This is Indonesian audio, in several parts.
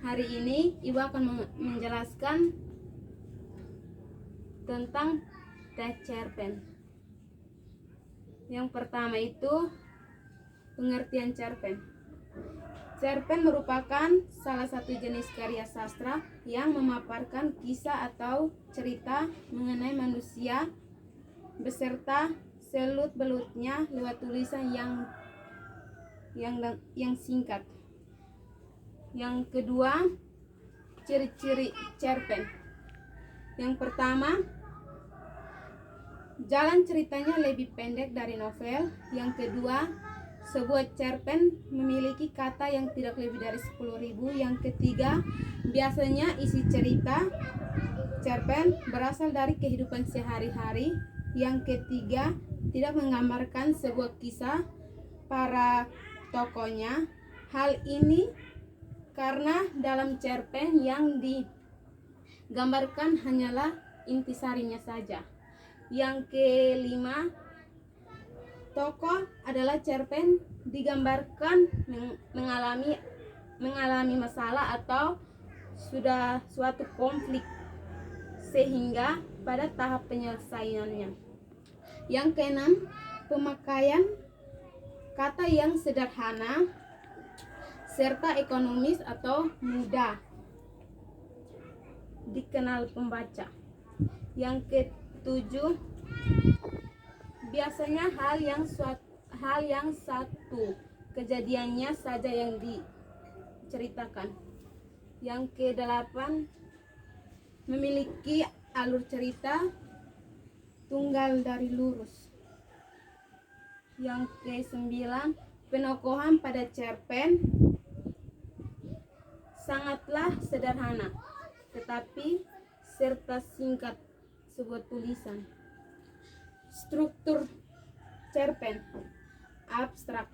Hari ini Ibu akan menjelaskan tentang teh cerpen. Yang pertama itu pengertian cerpen. Cerpen merupakan salah satu jenis karya sastra yang memaparkan kisah atau cerita mengenai manusia beserta selut-belutnya lewat tulisan yang singkat. Yang kedua, ciri-ciri cerpen. Yang pertama, jalan ceritanya lebih pendek dari novel. Yang kedua, sebuah cerpen memiliki kata yang tidak lebih dari 10.000. Yang ketiga, biasanya isi cerita cerpen berasal dari kehidupan sehari-hari. Yang ketiga, tidak menggambarkan sebuah kisah para tokohnya. Hal ini karena dalam cerpen yang digambarkan hanyalah intisarinya saja. Yang kelima, tokoh adalah cerpen digambarkan mengalami masalah atau sudah suatu konflik sehingga pada tahap penyelesaiannya. Yang keenam, pemakaian kata yang sederhana serta ekonomis atau mudah dikenal pembaca. Yang ketujuh, biasanya hal yang satu kejadiannya saja yang diceritakan. Yang kedelapan, memiliki alur cerita tunggal dari lurus. Yang kesembilan, penokohan pada cerpen sangatlah sederhana, tetapi serta singkat sebuah tulisan. Struktur cerpen abstrak.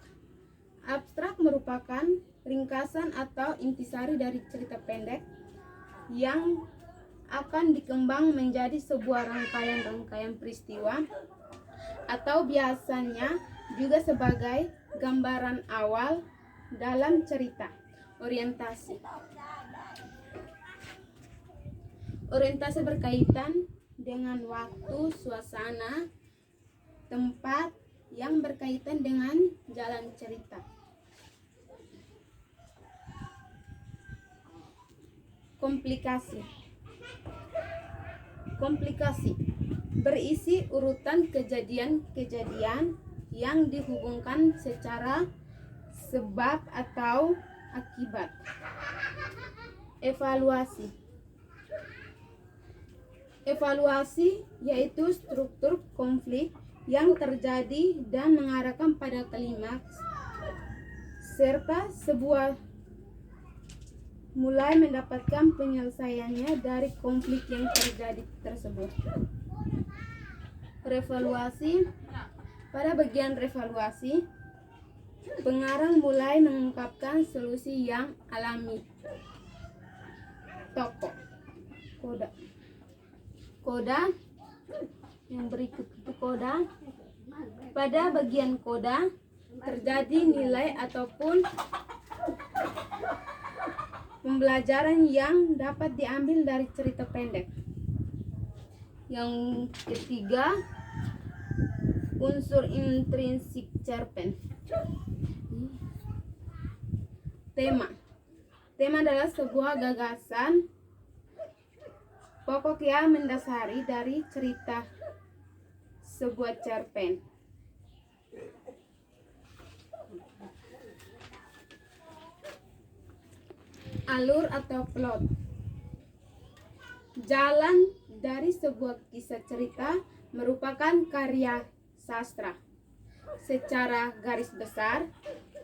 Abstrak merupakan ringkasan atau intisari dari cerita pendek yang akan dikembang menjadi sebuah rangkaian peristiwa atau biasanya juga sebagai gambaran awal dalam cerita. Orientasi. Orientasi berkaitan dengan waktu, suasana, tempat yang berkaitan dengan jalan cerita. Komplikasi. Komplikasi berisi urutan kejadian-kejadian yang dihubungkan secara sebab atau akibat. Evaluasi. Evaluasi yaitu struktur konflik yang terjadi dan mengarahkan pada klimaks serta sebuah mulai mendapatkan penyelesaiannya dari konflik yang terjadi tersebut. Revaluasi. Pada bagian revaluasi, pengarang mulai mengungkapkan solusi yang alami. Tokoh. Koda. Yang berikut itu koda. Pada bagian koda terjadi nilai ataupun pembelajaran yang dapat diambil dari cerita pendek. Yang ketiga, unsur intrinsik cerpen. Tema. Tema adalah sebuah gagasan pokok yang mendasari dari cerita sebuah cerpen. Alur atau plot. Jalan dari sebuah kisah cerita merupakan karya sastra. Secara garis besar,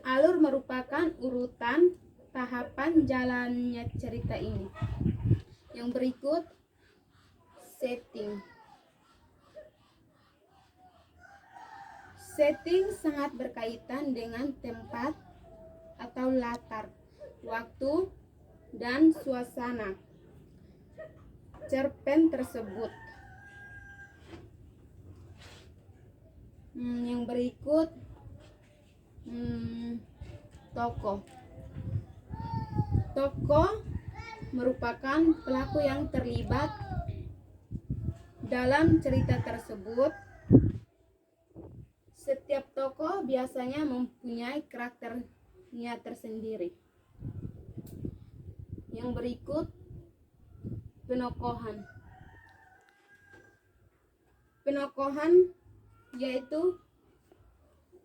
alur merupakan urutan tahapan jalannya cerita ini. Yang berikut, setting. Setting sangat berkaitan dengan tempat atau latar, waktu, dan suasana cerpen tersebut. Yang berikut, tokoh. Tokoh merupakan pelaku yang terlibat dalam cerita tersebut. Setiap tokoh biasanya mempunyai karakternya tersendiri. Yang berikut penokohan. Penokohan yaitu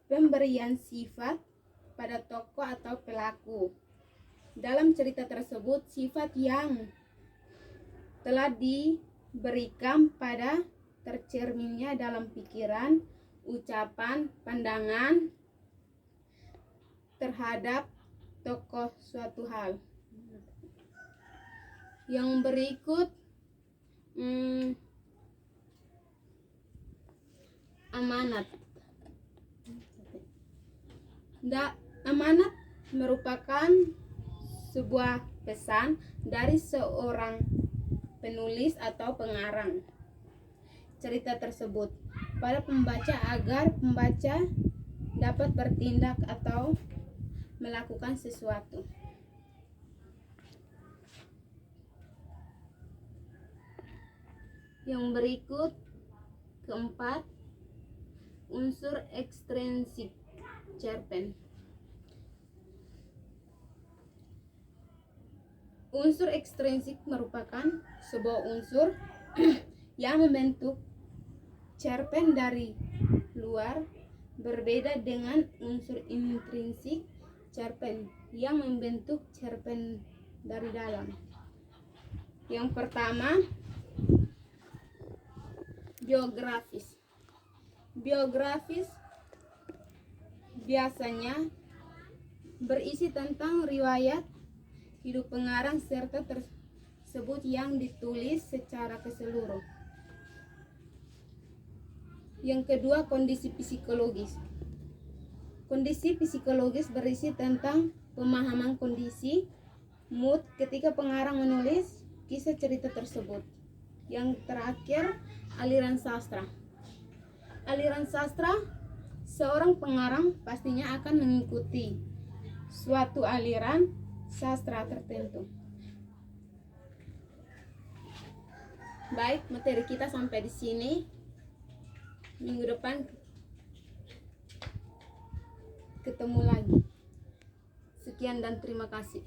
pemberian sifat pada tokoh atau pelaku. Dalam cerita tersebut, sifat yang telah diberikan pada tercerminnya dalam pikiran, ucapan, pandangan terhadap tokoh suatu hal. Yang berikut amanat. Amanat merupakan sebuah pesan dari seorang penulis atau pengarang cerita tersebut pada pembaca agar pembaca dapat bertindak atau melakukan sesuatu. Yang berikut keempat, unsur ekstrinsik cerpen. Unsur ekstrinsik merupakan sebuah unsur yang membentuk cerpen dari luar, berbeda dengan unsur intrinsik cerpen yang membentuk cerpen dari dalam. Yang pertama, biografis. Biografis biasanya berisi tentang riwayat hidup pengarang serta tersebut yang ditulis secara keseluruhan. Yang kedua, kondisi psikologis. Kondisi psikologis berisi tentang pemahaman kondisi, mood ketika pengarang menulis kisah cerita tersebut. Yang terakhir, aliran sastra. Aliran sastra, seorang pengarang pastinya akan mengikuti suatu aliran sastra tertentu. Baik, materi kita sampai di sini. Minggu depan ketemu lagi. Sekian dan terima kasih.